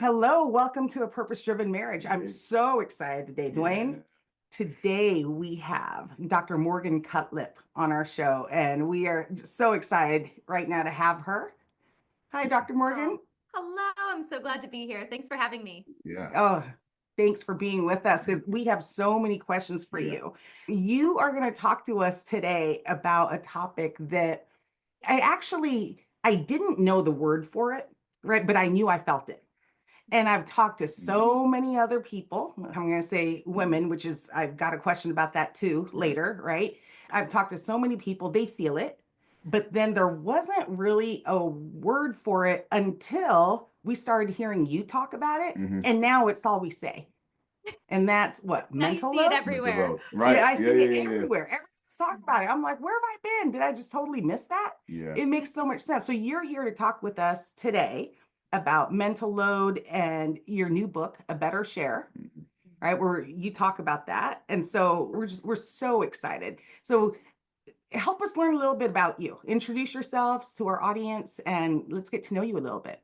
Hello, welcome to A Purpose-Driven Marriage. I'm so excited today, Dwayne. Today we have Dr. Morgan Cutlip on our show, and we are so excited right now to have her. Hi, Dr. Morgan. Hello, I'm so glad to be here. Thanks for having me. Oh, thanks for being with us because we have so many questions for you. You are going to talk to us today about a topic that I didn't know the word for it, right? But I knew I felt it. And I've talked to so many other people. I'm going to say women, which is, I've got a question about that too later, right? I've talked to so many people, they feel it. But then there wasn't really a word for it until we started hearing you talk about it. And now it's all we say. And that's what? Now you Mental see it load? everywhere. Right. Yeah, I see it everywhere. Everyone's talking about it. I'm like, where have I been? Did I just totally miss that? Yeah. It makes so much sense. So you're here to talk with us today about mental load and your new book, A Better Share, right? Where you talk about that. And so we're so excited. So help us learn a little bit about you. Introduce yourselves to our audience and let's get to know you a little bit.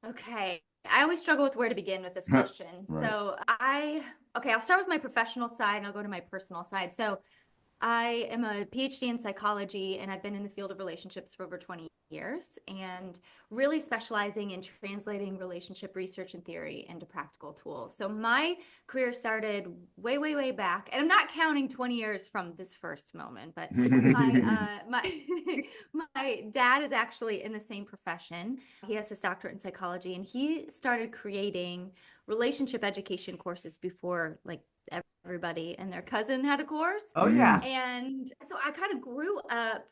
Okay. I always struggle with where to begin with this question. Right. I'll start with my professional side and I'll go to my personal side. So I am a PhD in psychology and I've been in the field of relationships for over 20 years and really specializing in translating relationship research and theory into practical tools. So my career started way, way, way back, and I'm not counting 20 years from this first moment, but my dad is actually in the same profession. He has his doctorate in psychology and he started creating relationship education courses before everybody and their cousin had a course. Oh, yeah. And so I kind of grew up,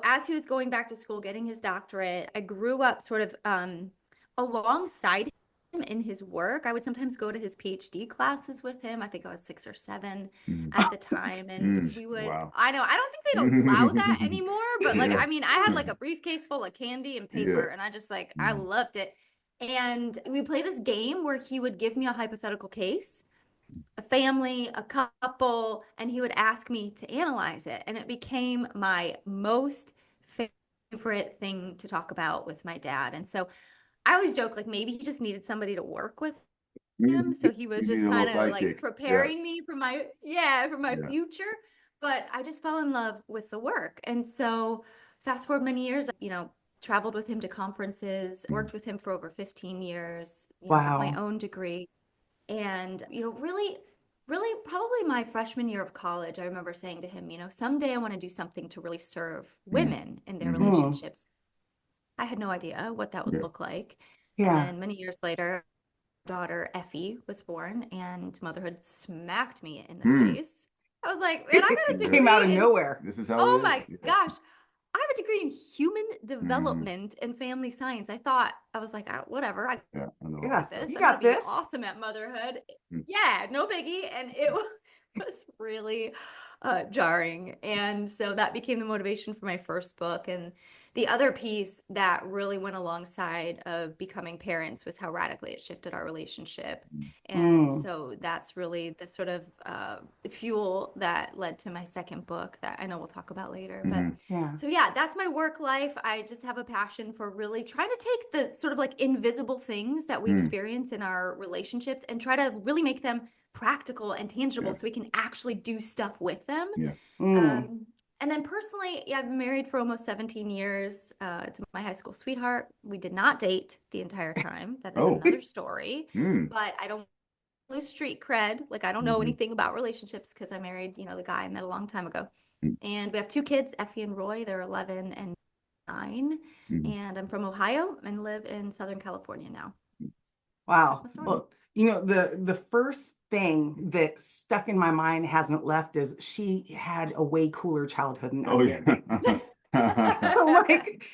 as he was going back to school, getting his doctorate, I grew up sort of alongside him in his work. I would sometimes go to his PhD classes with him. I think I was 6 or 7 at the time. And we would, Wow. I know, I don't think they'd allow that anymore, but I had like a briefcase full of candy and paper and I just I loved it. And we play this game where he would give me a hypothetical case, a family, a couple, and he would ask me to analyze it. And it became my most favorite thing to talk about with my dad. And so I always joke, maybe he just needed somebody to work with him. So he was just kind of preparing me for my future. But I just fell in love with the work. And so fast forward many years, traveled with him to conferences, worked with him for over 15 years, Wow. with my own degree. And, really probably my freshman year of college, I remember saying to him, someday I want to do something to really serve women in their relationships. I had no idea what that would look like. And then many years later, daughter Effie was born and motherhood smacked me in the face. I was like, man, I got a degree. Came out of nowhere. This is how Oh my gosh. I have a degree in human development and family science. I was like, whatever. I got this. You I'm got gonna this. be awesome at motherhood. Yeah, no biggie. And it was really jarring. And so that became the motivation for my first book. And the other piece that really went alongside of becoming parents was how radically it shifted our relationship. And so that's really the sort of fuel that led to my second book that I know we'll talk about later. But so that's my work life. I just have a passion for really trying to take the sort of invisible things that we experience in our relationships and try to really make them practical and tangible so we can actually do stuff with them. And then personally, I've been married for almost 17 years to my high school sweetheart. We did not date the entire time. That is another story. But I don't lose street cred. I don't know anything about relationships because I married, the guy I met a long time ago. And we have 2 kids, Effie and Roy. They're 11 and 9. And I'm from Ohio and live in Southern California now. Wow. Well, the first thing that stuck in my mind hasn't left is she had a way cooler childhood than I did.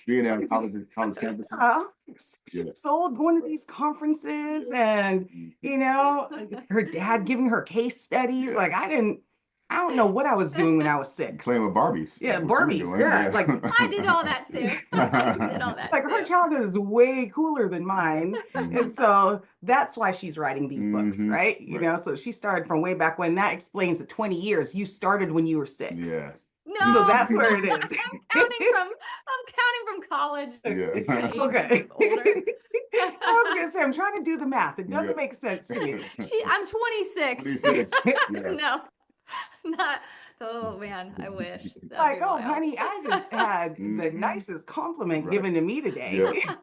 Being at college campus. 6 years old, going to these conferences and, her dad giving her case studies. I don't know what I was doing when I was 6. Playing with Barbies. Yeah, Barbies. Yeah. I did all that too. Her childhood is way cooler than mine. And so that's why she's writing these books, right? So she started from way back when. That explains the 20 years. You started when you were 6. Yes. No, So that's where it is. I'm counting from college. Yeah. Okay. Older. I was gonna say, I'm trying to do the math. It doesn't Yeah. make sense to me. I'm 26. 26. Yes. No, not. Oh man, I wish. That'd Like, be oh, wild. honey, I just had the Mhm. nicest compliment Right. given to me today. Yeah.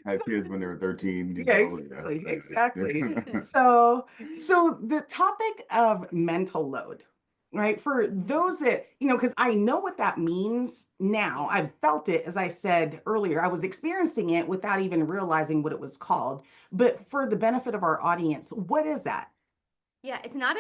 Had kids when they were 13. Yeah, So, exactly, yeah. exactly. So the topic of mental load, right? For those that, because I know what that means now. I've felt it, as I said earlier. I was experiencing it without even realizing what it was called. But for the benefit of our audience, what is that? Yeah, it's not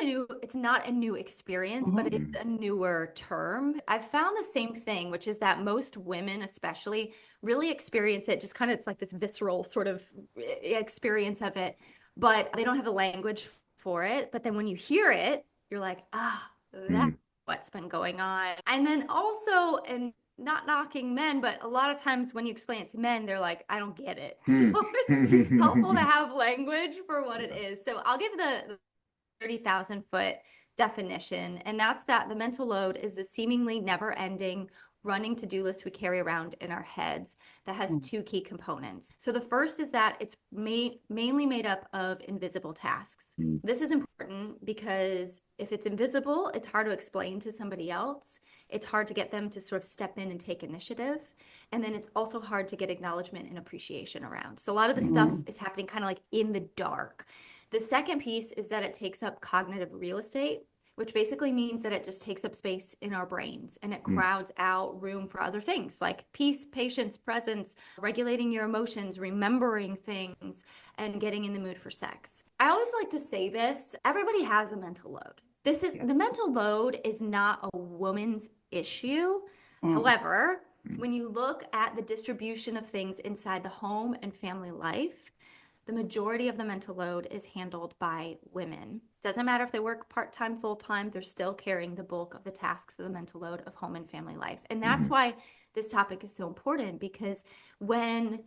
a new experience, but Mhm. it's a newer term. I've found the same thing, which is that most women especially really experience it just kind of it's like this visceral sort of experience of it, but they don't have the language for it. But then when you hear it, you're like, ah, that's Mhm. what's been going on. And then also, and not knocking men, but a lot of times when you explain it to men, they're like, I don't get it. So it's helpful to have language for what it is. So I'll give the 30,000-foot definition. And that's that the mental load is the seemingly never ending running to-do list we carry around in our heads that has two key components. So the first is that it's mainly made up of invisible tasks. Mm. This is important because if it's invisible, it's hard to explain to somebody else. It's hard to get them to sort of step in and take initiative. And then it's also hard to get acknowledgement and appreciation around. So a lot of the stuff is happening kind of like in the dark. The second piece is that it takes up cognitive real estate, which basically means that it just takes up space in our brains and it crowds out room for other things like peace, patience, presence, regulating your emotions, remembering things, and getting in the mood for sex. I always like to say this, everybody has a mental load. The mental load is not a woman's issue. However, when you look at the distribution of things inside the home and family life, the majority of the mental load is handled by women. Doesn't matter if they work part-time, full-time, they're still carrying the bulk of the tasks of the mental load of home and family life. And that's why this topic is so important, because when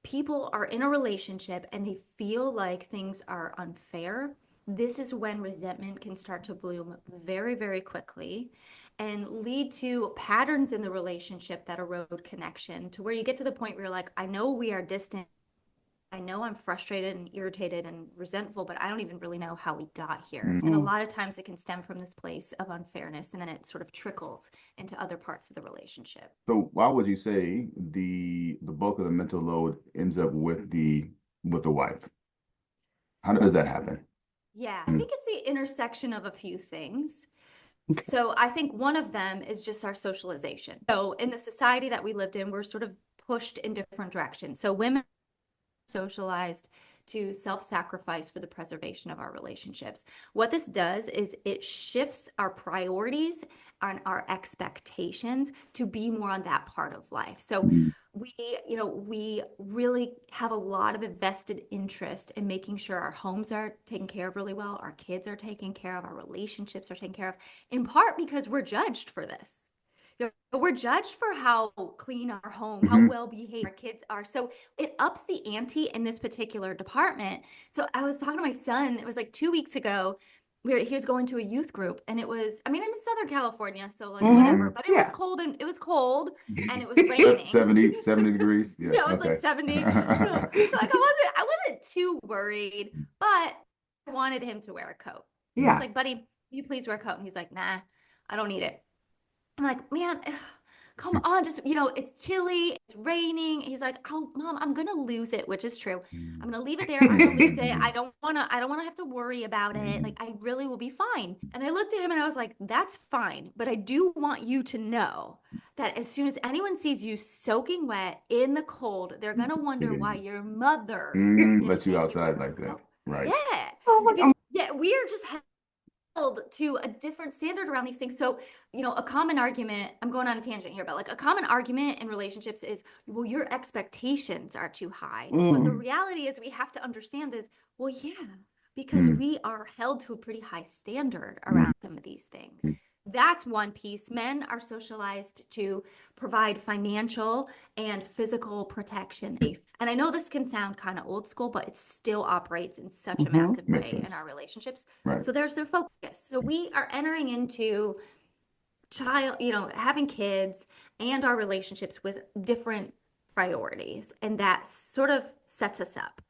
people are in a relationship and they feel like things are unfair, this is when resentment can start to bloom very, very quickly and lead to patterns in the relationship that erode connection to where you get to the point where you're like, I know we are distant. I know I'm frustrated and irritated and resentful, but I don't even really know how we got here. And a lot of times it can stem from this place of unfairness, and then it sort of trickles into other parts of the relationship. So why would you say the bulk of the mental load ends up with the wife? How does that happen? Yeah, I think it's the intersection of a few things. So I think one of them is just our socialization. So in the society that we lived in, we're sort of pushed in different directions. So women socialized to self-sacrifice for the preservation of our relationships. What this does is it shifts our priorities and our expectations to be more on that part of life. So we really have a lot of invested interest in making sure our homes are taken care of really well, our kids are taken care of, our relationships are taken care of, in part because we're judged for this. We're judged for how clean our home, how well behaved our kids are. So it ups the ante in this particular department. So I was talking to my son, it was like 2 weeks ago. He was going to a youth group, and I'm in Southern California, so like whatever, but it was cold and it was raining. 70 degrees. Yes. Yeah, it was like 70. So like I wasn't too worried, but I wanted him to wear a coat. So I was like, buddy, will you please wear a coat? And he's like, nah, I don't need it. I'm like, man, come on, just, it's chilly, it's raining. He's like, oh, mom, I'm gonna lose it, which is true. I'm gonna leave it there. I'm gonna lose it. I don't wanna have to worry about it. Like, I really will be fine. And I looked at him and I was like, that's fine. But I do want you to know that as soon as anyone sees you soaking wet in the cold, they're gonna wonder why your mother didn't Let you make outside wear like a that. coat. Right. Yeah. Yeah, we are just held to a different standard around these things. So, a common argument, I'm going on a tangent here, but like a common argument in relationships is, well, your expectations are too high. But the reality is we have to understand this. Well, yeah, because we are held to a pretty high standard around some of these things. That's one piece. Men are socialized to provide financial and physical protection. And I know this can sound kind of old school, but it still operates in such a massive Makes way in sense. our relationships. Right. So there's their focus. So we are entering into child, having kids and our relationships with different priorities. And that sort of sets us up.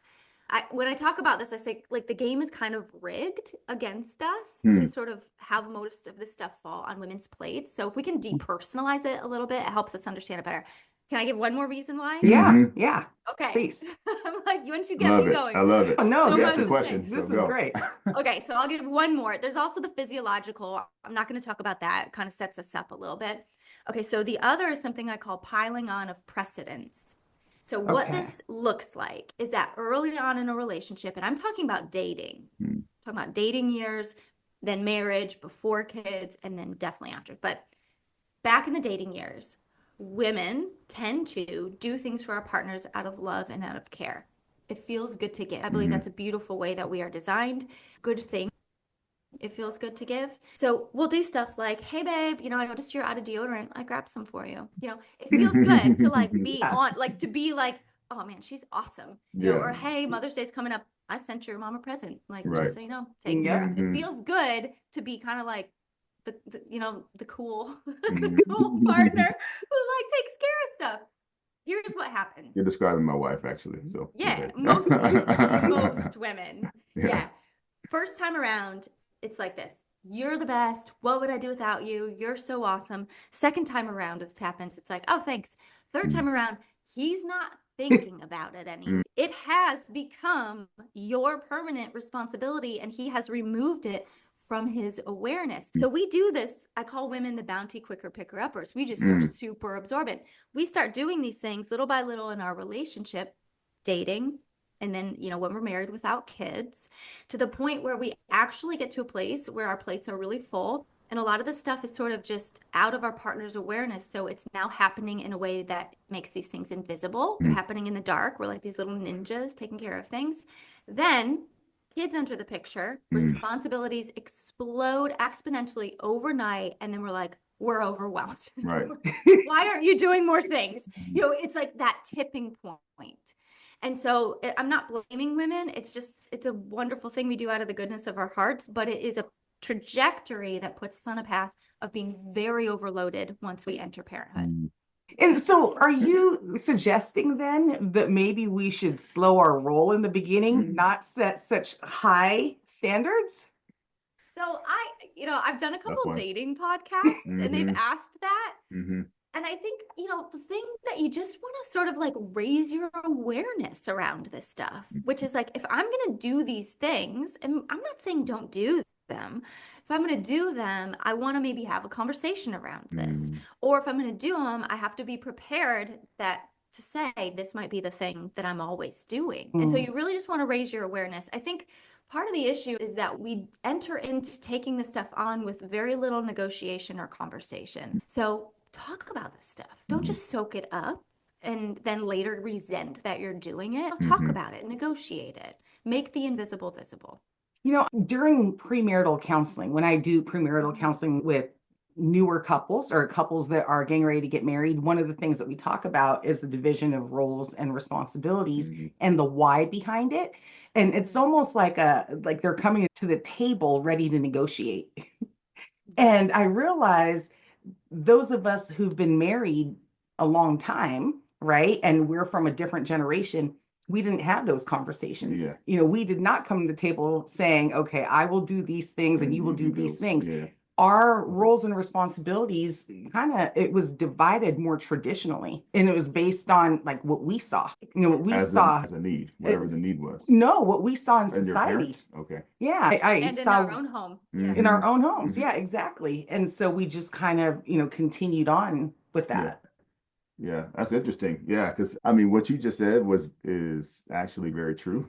When I talk about this, I say like the game is kind of rigged against us to sort of have most of this stuff fall on women's plates. So if we can depersonalize it a little bit, it helps us understand it better. Can I give one more reason why? Yeah, yeah. Okay. Please. I'm like, once you get Love me it. going. I love it. Oh, no, So this much the to question. say. This So is go. great. Okay, so I'll give one more. There's also the physiological. I'm not going to talk about that. It kind of sets us up a little bit. Okay, so the other is something I call piling on of precedents. So what Okay. this looks like is that early on in a relationship, and I'm talking about dating, talking about dating years, then marriage, before kids, and then definitely after. But back in the dating years, women tend to do things for our partners out of love and out of care. It feels good to give. I believe that's a beautiful way that we are designed. Good thing. It feels good to give. So we'll do stuff like, hey babe, I noticed you're out of deodorant. I grabbed some for you. It feels good to like be Yeah. on, like to be like, oh man, she's awesome. Yeah. Or hey, Mother's Day's coming up. I sent your mom a present. Like, Right. just so you know, take care Yeah. of. It feels good to be kind of like the cool, Mhm. cool partner who like takes care of stuff. Here's what happens. You're describing my wife, actually. So Yeah, okay. most women. Yeah. Yeah. First time around, it's like this. You're the best. What would I do without you? You're so awesome. Second time around, this happens. It's like, oh, thanks. Third time around, he's not thinking about it anymore. It has become your permanent responsibility, and he has removed it from his awareness. So we do this. I call women the bounty quicker picker uppers. We just are super absorbent. We start doing these things little by little in our relationship, dating, and then, when we're married without kids, to the point where we actually get to a place where our plates are really full. And a lot of this stuff is sort of just out of our partner's awareness. So it's now happening in a way that makes these things invisible. They're happening in the dark. We're like these little ninjas taking care of things. Then kids enter the picture, responsibilities explode exponentially overnight. And then we're like, we're overwhelmed. Right. Why aren't you doing more things? It's like that tipping point. And so I'm not blaming women. It's a wonderful thing we do out of the goodness of our hearts, but it is a trajectory that puts us on a path of being very overloaded once we enter parenthood. And so are you suggesting then that maybe we should slow our roll in the beginning, not set such high standards? So I've done a couple one. dating podcasts and they've asked that. Mm-hmm. And I think, the thing that you just want to sort of like raise your awareness around this stuff, which is like, if I'm going to do these things, and I'm not saying don't do them. If I'm going to do them, I want to maybe have a conversation around this. Or if I'm going to do them, I have to be prepared to say this might be the thing that I'm always doing. And so you really just want to raise your awareness. I think part of the issue is that we enter into taking this stuff on with very little negotiation or conversation. So talk about this stuff. Don't just soak it up and then later resent that you're doing it. Talk about it, negotiate it, make the invisible visible. During premarital counseling, when I do premarital counseling with newer couples or couples that are getting ready to get married, one of the things that we talk about is the division of roles and responsibilities and the why behind it. And it's almost like they're coming to the table ready to negotiate. And I realize those of us who've been married a long time, right? And we're from a different generation, we didn't have those conversations. Yeah. We did not come to the table saying, okay, I will do these things and you will do these things. Yeah. Our roles and responsibilities it was divided more traditionally, and it was based on like what we saw, what we saw as a need, whatever the need was. No, what we saw in And your society. parents? Okay. Yeah, I And in saw our own home. in our own homes. Yeah, exactly. And so we just kind of, continued on with that. Yeah, that's interesting. Yeah, because I mean, what you just said is actually very true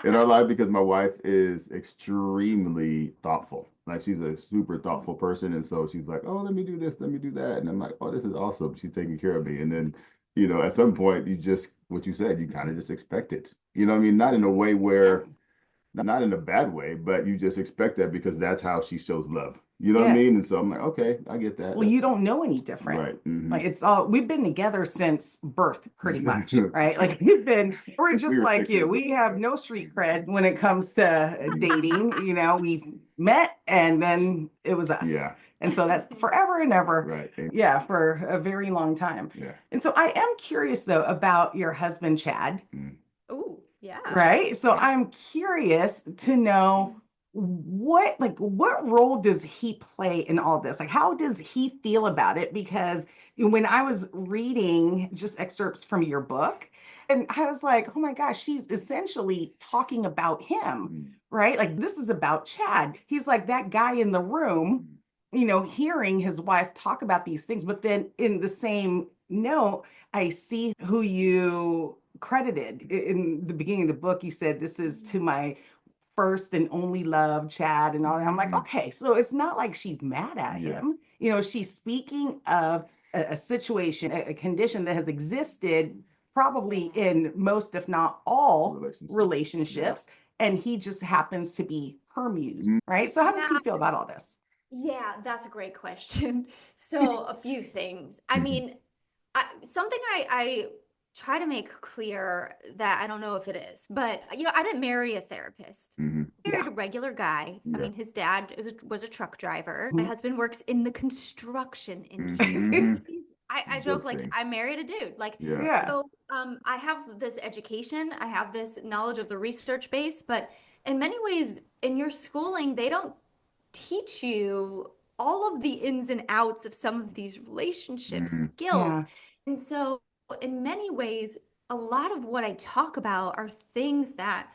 in our life, because my wife is extremely thoughtful. Like, she's a super thoughtful person, and so she's like, "Oh, let me do this, let me do that," and I'm like, "Oh, this is awesome. She's taking care of me." And then, at some point, what you said, you kind of just expect it. What I mean? Not in a way where, not in a bad way, but you just expect that because that's how she shows love. You know what I Yeah. mean? And so I'm like, okay, I get that. Well, you don't know any different. Right. Mhm. Like it's all we've been together since birth, pretty much, right? Like we're Since just we were like 6 you. years We old. have no street cred when it comes to dating. We met and then it was us. Yeah. And so that's forever and ever. Right. Yeah, for a very long time. Yeah. And so I am curious though about your husband, Chad, Mm. Oh, yeah. right? So I'm curious to know what role does he play in all this? Like how does he feel about it? Because when I was reading just excerpts from your book, and I was like, oh my gosh, she's essentially talking about him, Mm. right? Like this is about Chad. He's like that guy in the room, hearing his wife talk about these things, but then in the same note, I see who you credited in the beginning of the book. You said, this is to my first and only love, Chad, and all that. I'm like, Mhm. okay, so it's not like she's mad at Yeah. him. She's speaking of a situation, a condition that has existed probably in most, if not all, relationships. And he just happens to be her muse, right? So how does he feel about all this? Yeah, that's a great question. So, a few things. I mean, something I try to make clear that I don't know if it is, but I didn't marry a therapist. Mhm. I married a regular guy. I Yeah. mean, his dad was a truck driver. Mhm. My husband works in the construction industry. Mhm. I Those joke like things. I married a dude. Like, Yeah. Yeah. so I have this education, I have this knowledge of the research base, but in many ways, in your schooling, they don't teach you all of the ins and outs of some of these relationship Mhm. skills. Yeah. And so, in many ways, a lot of what I talk about are things that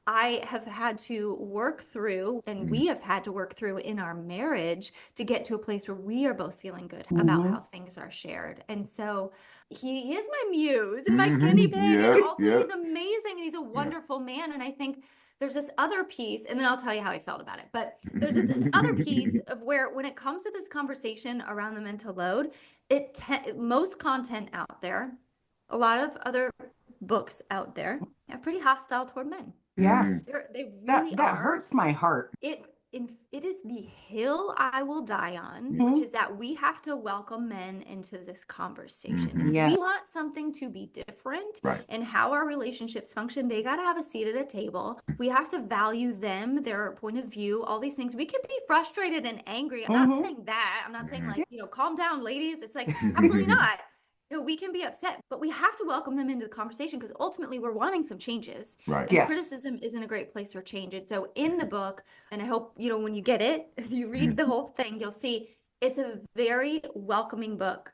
I have had to work through and we have had to work through in our marriage to get to a place where we are both feeling good about Mhm. how things are shared. And so he is my muse and my guinea Mhm. pig. And Yep. also, Yep. he's amazing and he's a wonderful man. And I think there's this other piece, and then I'll tell you how I felt about it. But there's this other piece of where, when it comes to this conversation around the mental load, most content out there, a lot of other books out there, are pretty hostile toward men. Yeah. Mhm. They That really that are. hurts my heart. It is the hill I will die on, Mhm. which is that we have to welcome men into this conversation. Mhm. If we Yes. want something to be different Right. in how our relationships function, they got to have a seat at a table. We have to value them, their point of view, all these things. We can be frustrated and angry. I'm not Mhm. saying that. I'm not saying Mhm. like, calm down, ladies. It's like, absolutely not. We can be upset, but we have to welcome them into the conversation because ultimately we're wanting some changes. Right. And Yes. criticism isn't a great place for change. And so in the book, and I hope, when you get it, if you read the whole thing, you'll see it's a very welcoming book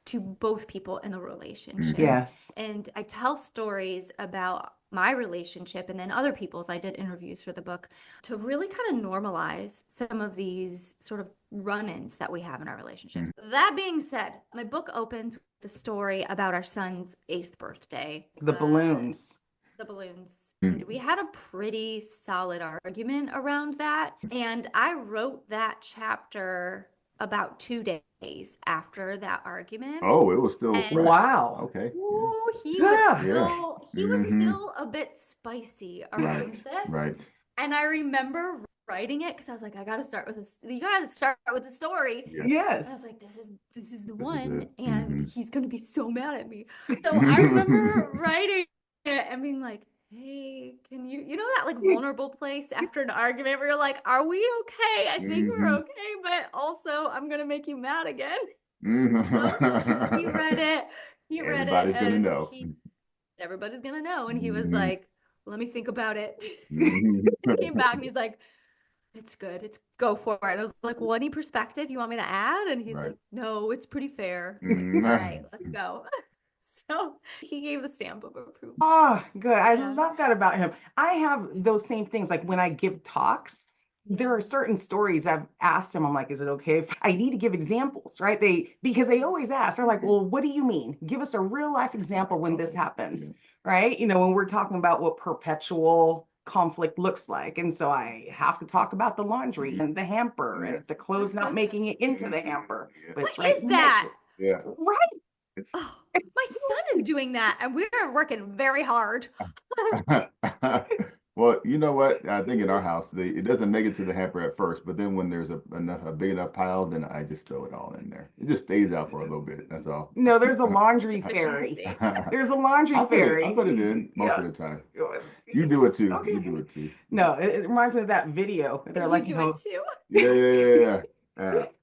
to both people in the relationship. Yes. And I tell stories about my relationship and then other people's. I did interviews for the book to really kind of normalize some of these sort of run-ins that we have in our relationships. That being said, my book opens with the story about our son's 8th birthday. The balloons. The balloons. And we had a pretty solid argument around that. And I wrote that chapter about 2 days after that argument. Oh, it was still And- fresh. Wow. Okay. Ooh, he Yeah. was still a bit spicy around Right. this. Right. And I remember writing it because I was like, I gotta start with this. You gotta start with the story. Yes. Yes. And I was like, this is the This is one, it. and Mhm. he's gonna be so mad at me. So I remember writing it and being like, hey, can you know that like vulnerable place after an argument where you're like, are we okay? I think we're Mhm. okay, but also I'm gonna make you mad again. Mhm. So he read it. Everybody's gonna and know. everybody's gonna know. And he was Mhm. like, let me think about it. Mhm. He came back and he's like, it's good. It's go for it. I was like, well, any perspective you want me to add? And he's Right. like, no, it's pretty fair. Mhm. All right, let's go. So he gave the stamp of approval. Oh, good. I Yeah. love that about him. I have those same things. Like when I give talks, there are certain stories I've asked him. I'm like, is it okay if I need to give examples, right? Because they always ask, they're like, well, what do you mean? Give us a real life example when this happens, right? When we're talking about what perpetual conflict looks like. And so I have to talk about the laundry and the hamper and the clothes not making it into the hamper. But What it's right is in the that? Yeah. Right. It's Oh, my son is doing that, and we're working very hard. Well, you know what? I think in our house, it doesn't make it to the hamper at first, but then when there's a big enough pile, then I just throw it all in there. It just stays out for a little bit. That's all. No, there's a It's laundry fairy. efficiency. There's a laundry I fairy. put it in most Yeah. of the time. You do it too. Okay. You do it too. No, it reminds me of that video. They're You like, do it too. Yeah.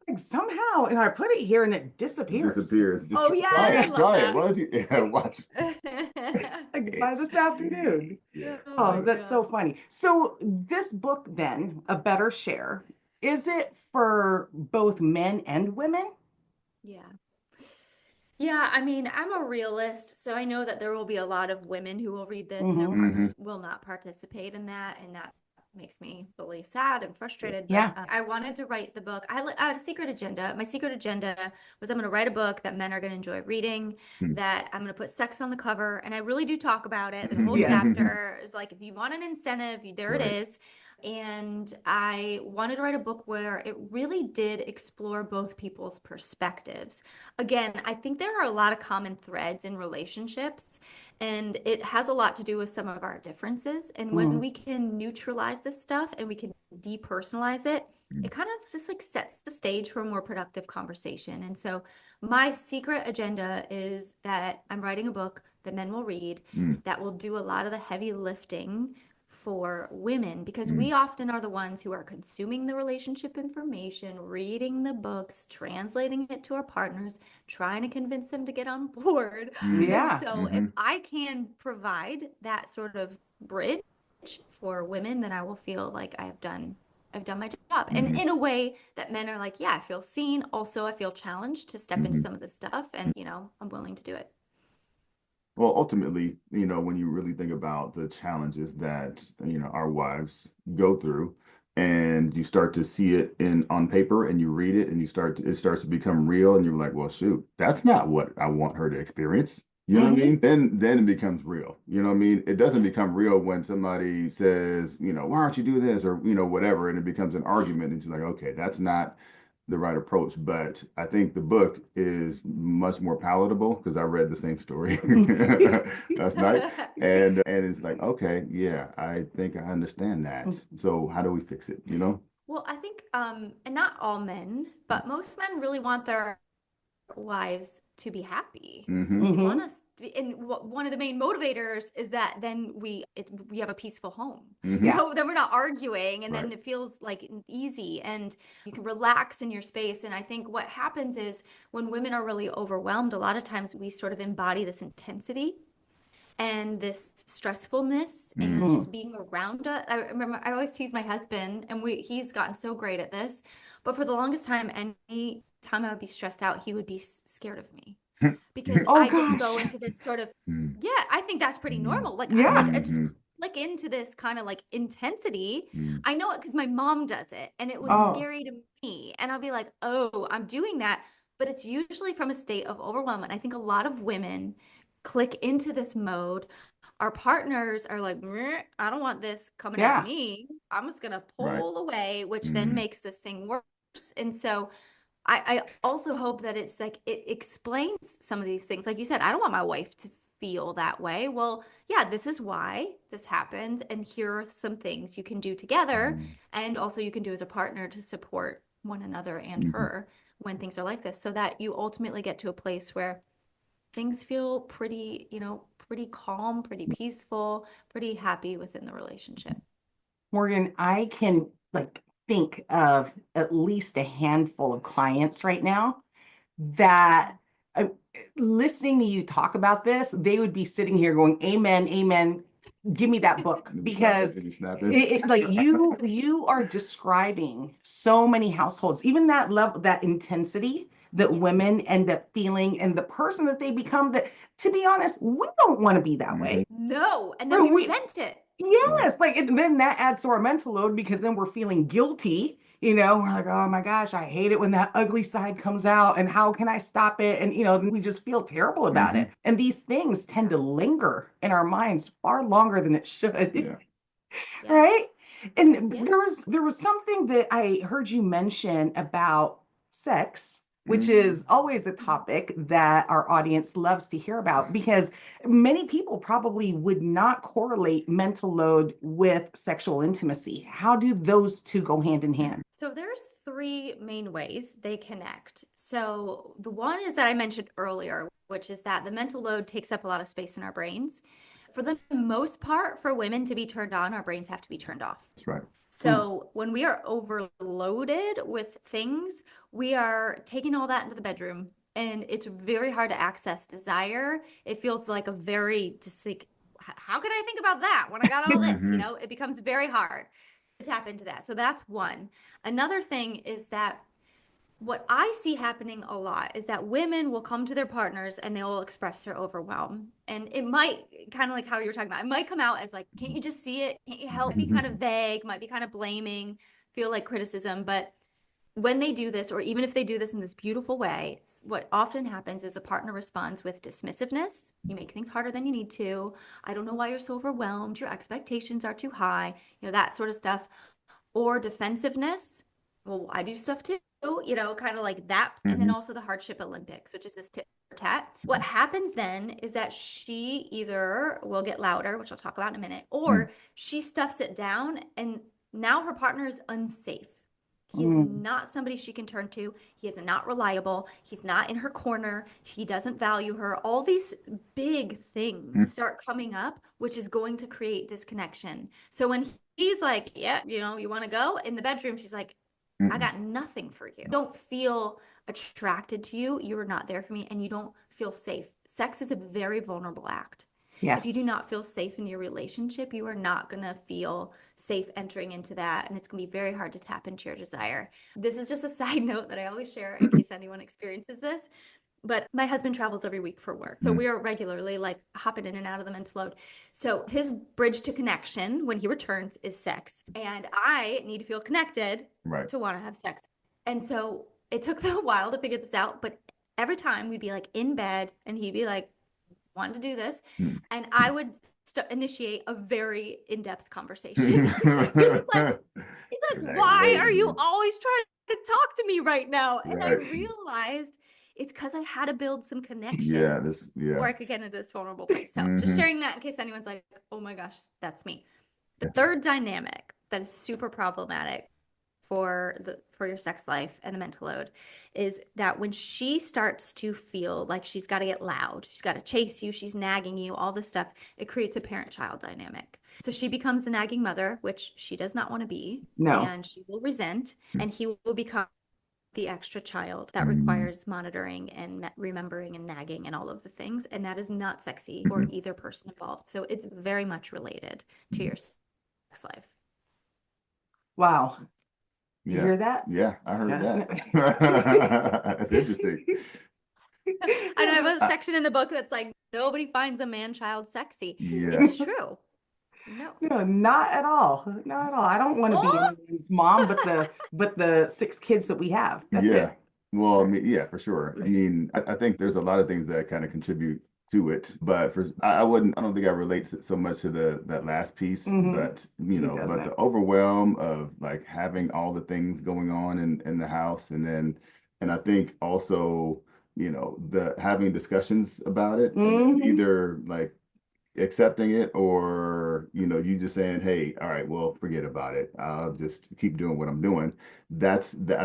like somehow, and I put it here and it It disappears. disappears. Just Oh, yeah, try I it. love Try that. it. Why don't you watch? Like by this afternoon. Yeah. Oh, my that's so gosh. funny. So this book then, A Better Share, is it for both men and women? Yeah. Yeah, I mean, I'm a realist, so I know that there will be a lot of women who will read this and their Mhm. partners will not participate in that, and that makes me really sad and frustrated. But Yeah. I wanted to write the book. I had a secret agenda. My secret agenda was I'm going to write a book that men are going to enjoy reading, Hmm. that I'm going to put sex on the cover, and I really do talk about it. The whole Yes. chapter is like, if you want an incentive, there it Right. is. And I wanted to write a book where it really did explore both people's perspectives. Again, I think there are a lot of common threads in relationships, and it has a lot to do with some of our differences. And when Mm. we can neutralize this stuff and we can depersonalize it, Mm. it kind of just like sets the stage for a more productive conversation. And so my secret agenda is that I'm writing a book that men will read Mm. that will do a lot of the heavy lifting for women, because Mm. we often are the ones who are consuming the relationship information, reading the books, translating it to our partners, trying to convince them to get on board. Mm. Yeah. And so if I can provide that sort of bridge for women, then I will feel like I've done my job. And Mhm. in a way that men are like, yeah, I feel seen. Also, I feel challenged to step into Mhm. some of this stuff, and I'm willing to do it. Well, ultimately, when you really think about the challenges that, our wives go through, and you start to see it on paper and you read it and it starts to become real, and you're like, well, shoot, that's not what I want her to experience. You know what I Mhm. mean? Then it becomes real. You know what I mean? It doesn't Yes. become real when somebody says, why don't you do this, or, whatever, and it becomes an argument, and it's like, okay, that's not the right approach. But I think the book is much more palatable because I read the same story last night, and it's like, okay, yeah, I think I understand that. So how do we fix it? Well, I think, and not all men, but most men really want their wives to be happy. Mm-hmm. They want Mhm. us to be, and one of the main motivators is that then we have a peaceful home. Mm-hmm. Yeah. Then we're not arguing, and then Right. it feels like easy, and you can relax in your space. And I think what happens is when women are really overwhelmed, a lot of times we sort of embody this intensity and this stressfulness and Mm-hmm. just being around it. I remember I always tease my husband, and he's gotten so great at this, but for the longest time, any time I would be stressed out, he would be scared of me because Oh I just go gosh. into this sort of, Mm-hmm. yeah, I think that's pretty Mm-hmm. normal. Like I just Mm-hmm. click into this kind of like intensity. Mm-hmm. I know it because my mom does it, and it was Oh, scary to me. And I'll be like, oh, I'm doing that. But it's usually from a state of overwhelm. And I think a lot of women click into this mode. Our partners are like, "Meh, I don't want this coming at yeah. me. I'm just gonna Right. pull away," which then Mm-hmm. makes this thing worse. And so I also hope that it's like it explains some of these things. Like you said, I don't want my wife to feel that way. Well, yeah, this is why this happens, and here are some things you can do together, and also you can do as a partner to support one another and Mm-hmm. her when things are like this, so that you ultimately get to a place where things feel pretty, pretty calm, pretty peaceful, pretty happy within the relationship. Morgan, I can like think of at least a handful of clients right now that uh, listening to you talk about this, they would be sitting here going, amen, amen. Give me that book, because like you are describing so many households, even that level, that intensity that Yes. women end up feeling, and the person that they become, that, to be honest, we don't want to be that way. No, and then Or we resent it. yes, like, and then that adds to our mental load, because then we're feeling guilty. We're like, oh my gosh, I hate it when that ugly side comes out, and how can I stop it? And we just feel terrible about it. And these things tend to linger in our minds far longer than it should. Yeah. Right? And Yes. there was something that I heard you mention about sex which is always a topic that our audience loves to hear about because many people probably would not correlate mental load with sexual intimacy. How do those two go hand in hand? So there's three main ways they connect. So the one is that I mentioned earlier, which is that the mental load takes up a lot of space in our brains. For the most part, for women to be turned on, our brains have to be turned off. That's right. So when we are overloaded with things, we are taking all that into the bedroom, and it's very hard to access desire. It feels like a very just like, how could I think about that when I got all this? You know, it becomes very hard to tap into that. So that's one. Another thing is that what I see happening a lot is that women will come to their partners and they'll express their overwhelm. And it might, kind of like how you were talking about, it might come out as like, can't you just see it? Can't you help? Be kind of vague, might be kind of blaming, feel like criticism. But when they do this, or even if they do this in this beautiful way, what often happens is a partner responds with dismissiveness. You make things harder than you need to. I don't know why you're so overwhelmed. Your expectations are too high, you know, that sort of stuff. Or defensiveness. Well, I do stuff too, you know, kind of like that. And then also the hardship Olympics, which is this tit for tat. What happens then is that she either will get louder, which I'll talk about in a minute, or she stuffs it down and now her partner is unsafe. He is not somebody she can turn to. He is not reliable. He's not in her corner. He doesn't value her. All these big things start coming up, which is going to create disconnection. So when he's like, yeah, you know, you want to go in the bedroom, she's like, I got nothing for you. Don't feel attracted to you. You are not there for me, and you don't feel safe. Sex is a very vulnerable act. Yes. If you do not feel safe in your relationship, you are not going to feel safe entering into that. And it's going to be very hard to tap into your desire. This is just a side note that I always share in case anyone experiences this. But my husband travels every week for work. So we are regularly like hopping in and out of the mental load. So his bridge to connection when he returns is sex. And I need to feel connected to want to have sex. And so it took a while to figure this out. But every time we'd be like in bed and he'd be like, wanted to do this, and I would initiate a very in-depth conversation. He's like, why are you always trying to talk to me right now? And I realized it's because I had to build some connection before I could get into this vulnerable place. So just sharing that in case anyone's like, oh my gosh, that's me. The third dynamic that is super problematic for your sex life and the mental load is that when she starts to feel like she's got to get loud, she's got to chase you, she's nagging you, all this stuff, it creates a parent-child dynamic. So she becomes the nagging mother, which she does not want to be. No. And she will resent, and he will become the extra child that requires monitoring and remembering and nagging and all of the things. And that is not sexy for either person involved. So it's very much related to your sex life. Wow. You hear that? Yeah, I heard that. That's interesting. I know I have a section in the book that's like, nobody finds a man-child sexy. Yeah. It's true. No, not at all. Not at all. I don't want to be anyone's mom, but the 6 kids that we have. That's it. Well, I mean, yeah, for sure. I mean, I think there's a lot of things that kind of contribute to it, but I don't think I relate so much to that last piece, but the overwhelm of like having all the things going on in the house, and I think also, the having discussions about it, and either like accepting it or you just saying, hey, all right, well, forget about it, I'll just keep doing what I'm doing. I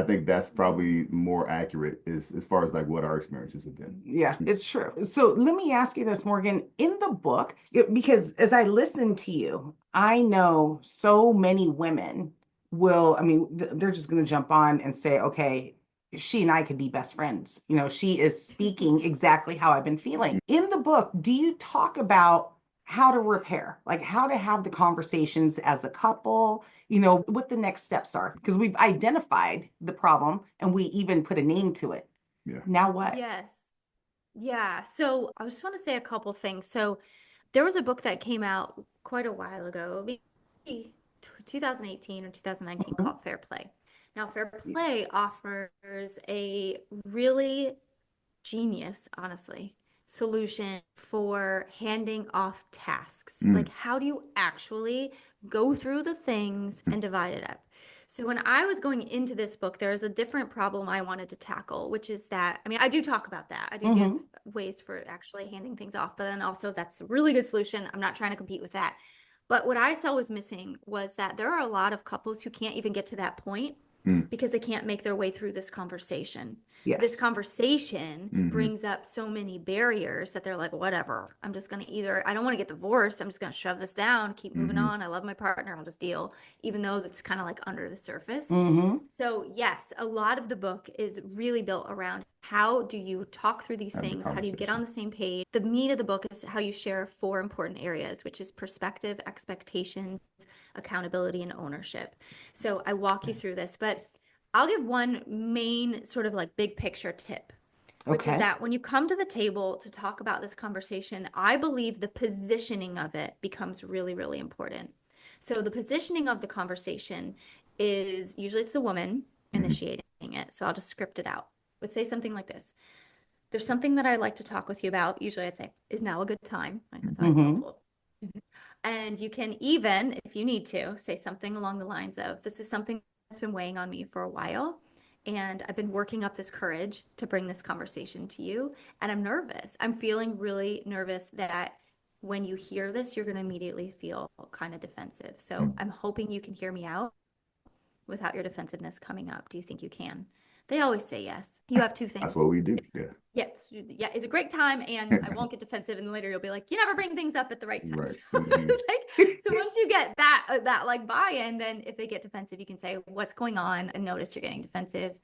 think that's probably more accurate as far as like what our experiences have been. Yeah, it's true. So let me ask you this, Morgan, in the book, because as I listen to you, I know so many women they're just going to jump on and say, okay, she and I could be best friends. She is speaking exactly how I've been feeling. In the book, do you talk about how to repair, like how to have the conversations as a couple, what the next steps are? Because we've identified the problem and we even put a name to it. Yeah. Now what? Yes. Yeah. So I just want to say a couple things. So there was a book that came out quite a while ago, maybe 2018 or 2019, called Fair Play. Now, Fair Play offers a really genius, honestly, solution for handing off tasks. Like, how do you actually go through the things and divide it up? So when I was going into this book, there was a different problem I wanted to tackle, which is that, I mean, I do talk about that. I do give ways for actually handing things off, but then also that's a really good solution. I'm not trying to compete with that. But what I saw was missing was that there are a lot of couples who can't even get to that point because they can't make their way through this conversation. This Yes. conversation brings up so many barriers that they're like, whatever, I'm just going to either, I don't want to get divorced. I'm just going to shove this down, keep moving on. I love my partner. I'll just deal, even though that's kind of like under the surface. So yes, a lot of the book is really built around how do you talk through these things? How do you get on the same page? The meat of the book is how you share 4 important areas, which is perspective, expectations, accountability, and ownership. So I walk you through this, but I'll give one main sort of like big picture tip, which is that when you come to the table to talk about this conversation, I believe the positioning of it becomes really, really important. So the positioning of the conversation is usually it's the woman initiating it. So I'll just script it out. Would say something like this. There's something that I'd like to talk with you about. Usually I'd say, is now a good time? Right? That's always helpful. And you can even, if you need to, say something along the lines of, this is something that's been weighing on me for a while. And I've been working up this courage to bring this conversation to you. And I'm nervous. I'm feeling really nervous that when you hear this, you're going to immediately feel kind of defensive. So I'm hoping you can hear me out without your defensiveness coming up. Do you think you can? They always say yes. You have 2 things. That's what we do. Yes. Yeah. It's a great time and I won't get defensive. And later you'll be like, you never bring things up at the right time. Right. So, so once you get that like buy-in, then if they get defensive, you can say, what's going on? And notice you're getting defensive.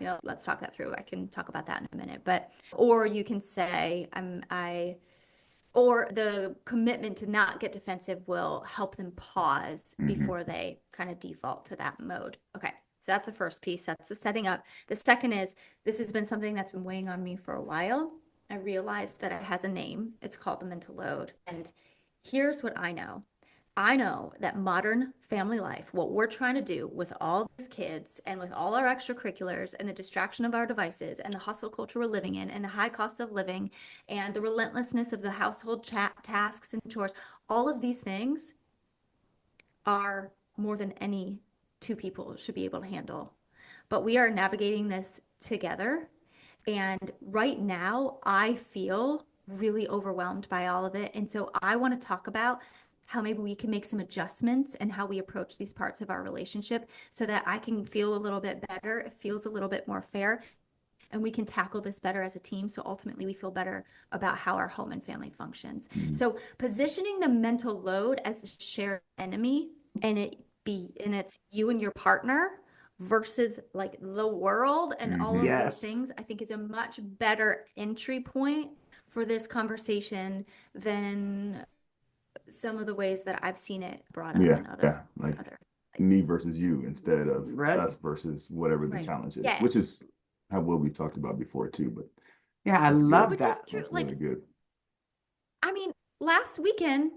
You know, let's talk that through. I can talk about that in a minute, or you can say, or the commitment to not get defensive will help them pause before they kind of default to that mode. Okay. So that's the first piece. That's the setting up. The second is, this has been something that's been weighing on me for a while. I realized that it has a name. It's called the mental load. And here's what I know. I know that modern family life, what we're trying to do with all these kids and with all our extracurriculars and the distraction of our devices and the hustle culture we're living in and the high cost of living and the relentlessness of the household tasks and chores, all of these things are more than any 2 people should be able to handle. But we are navigating this together. And right now, I feel really overwhelmed by all of it. And so I want to talk about how maybe we can make some adjustments and how we approach these parts of our relationship so that I can feel a little bit better. It feels a little bit more fair. And we can tackle this better as a team. So ultimately, we feel better about how our home and family functions. So positioning the mental load as the shared enemy and it's you and your partner versus like the world and all of these things, I think is a much better entry point for this conversation than some of the ways that I've seen it brought up in other me versus you instead of us versus whatever the challenge is, which is how we've talked about before too. But I love that. Which is true. Really good. I mean, last weekend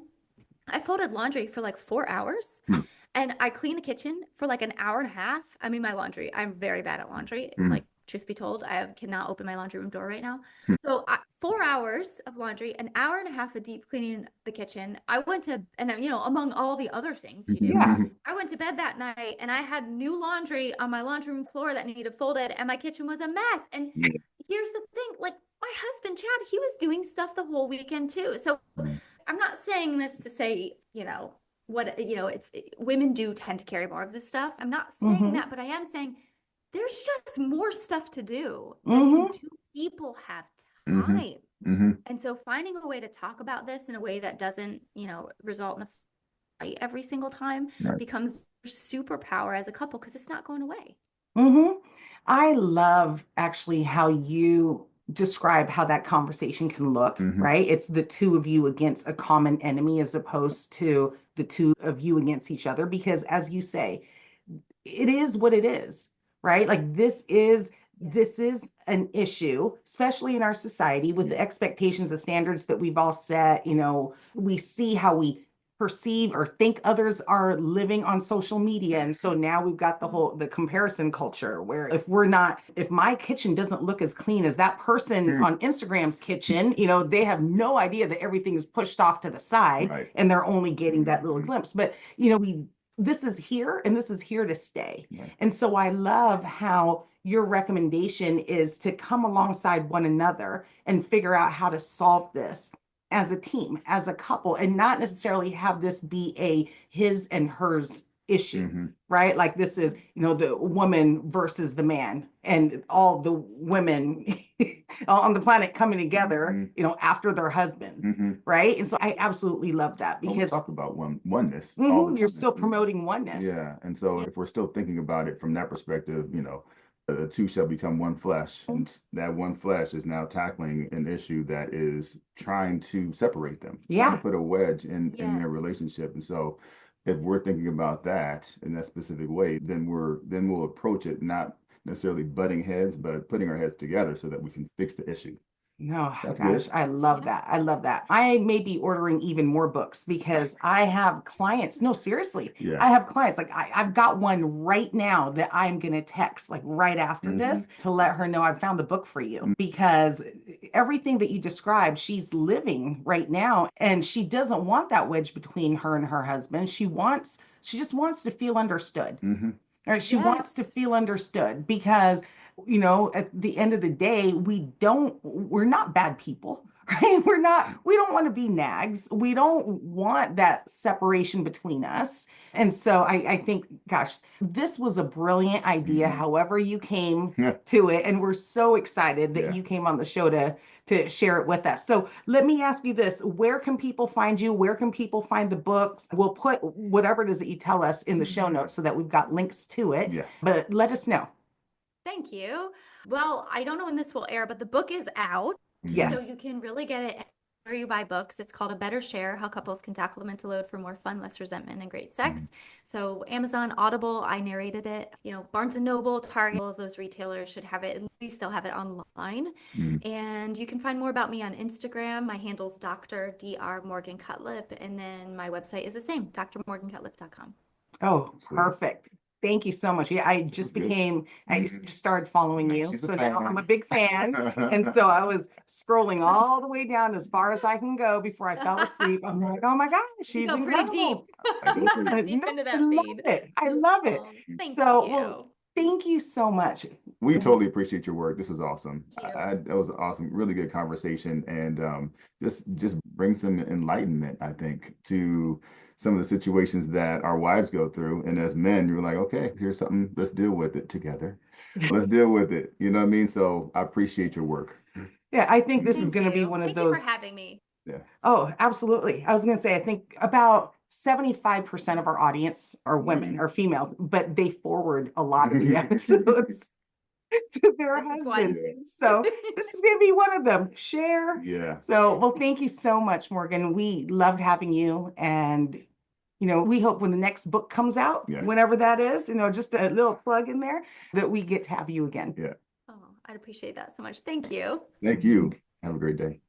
I folded laundry for like 4 hours. And I cleaned the kitchen for like an hour and a half. I mean, my laundry, I'm very bad at laundry. Like, truth be told, I cannot open my laundry room door right now. So 4 hours of laundry, an hour and a half of deep cleaning the kitchen. I went to, and you know, among all the other things you do, I went to bed that night and I had new laundry on my laundry room floor that needed folded and my kitchen was a mess. And here's the thing, like my husband, Chad, he was doing stuff the whole weekend too. So I'm not saying this to say, you know, women do tend to carry more of this stuff. I'm not saying that, but I am saying there's just more stuff to do than even 2 people have time. And so finding a way to talk about this in a way that doesn't, you know, result in a fight every single time becomes superpower as a couple because it's not going away. I love actually how you describe how that conversation can look, right? It's the 2 of you against a common enemy as opposed to the 2 of you against each other. Because as you say, it is what it is, right? Like this is an issue, especially in our society with the expectations, the standards that we've all set. You know, we see how we perceive or think others are living on social media. And so now we've got the comparison culture where if my kitchen doesn't look as clean as that person on Instagram's kitchen, you know, they have no idea that everything is pushed off to the side and they're only getting that little glimpse. But, you know, this is here and this is here to stay. Yeah. And so I love how your recommendation is to come alongside one another and figure out how to solve this as a team, as a couple, and not necessarily have this be a his and hers issue, Mm-hmm. right? Like this is, the woman versus the man and all the women on the planet coming together, after their husbands, Mm-hmm. right? And so I absolutely love that Well, we because talk about oneness all the you're time. still promoting oneness. Yeah. And so if we're still thinking about it from that perspective, the two shall become one flesh. And that one flesh is now tackling an issue that is trying to separate them, trying to put a wedge in their Yes. relationship. And so if we're thinking about that in that specific way, then we'll approach it not necessarily butting heads, but putting our heads together so that we can fix the issue. No, That's gosh, good. I love Yeah. that. I love that. I may be ordering even more books because I have clients. No, seriously, Yeah. I have clients. Like I've got one right now that I'm going to text like right after this to let her know I found the book for you because everything that you described, she's living right now and she doesn't want that wedge between her and her husband. She just wants to feel understood. Mm-hmm. Right? She wants to Yes. feel understood because at the end of the day, we're not bad people, right? We don't want to be nags. We don't want that separation between us. And so I think, gosh, this was a brilliant idea, however you came to it. And we're so excited that you came on the show to share it with us. So let me ask you this, where can people find you? Where can people find the books? We'll put whatever it is that you tell us in the show notes so that we've got links to it. Yeah. But let us know. Thank you. Well, I don't know when this will air, but the book is out. Yes. So you can really get it where you buy books. It's called A Better Share, How Couples Can Tackle the Mental Load for More Fun, Less Resentment, and Great Sex. So Amazon, Audible, I narrated it. Barnes & Noble, Target, all of those retailers should have it. At least they'll have it online. And you can find more about me on Instagram. My handle's Dr. Dr. Morgan Cutlip. And then my website is the same, drmorgancutlip.com. Oh, perfect. Thank you so much. Yeah, I just started following you. She's a So now fan. I'm a big fan. And so I was scrolling all the way down as far as I can go before I fell asleep. I'm like, oh my gosh, she's go pretty deep. incredible. Deep into that I love feed. it. I love it. Thank So, you. well, thank you so much. We totally appreciate your work. This was awesome. Thank you. That was awesome. Really good conversation, and just bring some enlightenment, I think, to some of the situations that our wives go through. And as men, you're like, okay, here's something. Let's deal with it together. Let's deal with it. You know what I mean? So I appreciate your work. Yeah, I think this is Thank going to be you. one of Thank those. you for having me. Yeah. Oh, absolutely. I was going to say, I think about 75% of our audience are women or females, but they forward a lot of the episodes to their This is husbands. one. So this is going to be one of them. Share. Yeah. So, well, thank you so much, Morgan. We loved having you. And, we hope when the next book comes out, whenever that is, just a little plug in there, that we get to have you again. Yeah. Oh, I'd appreciate that so much. Thank you. Thank you. Have a great day.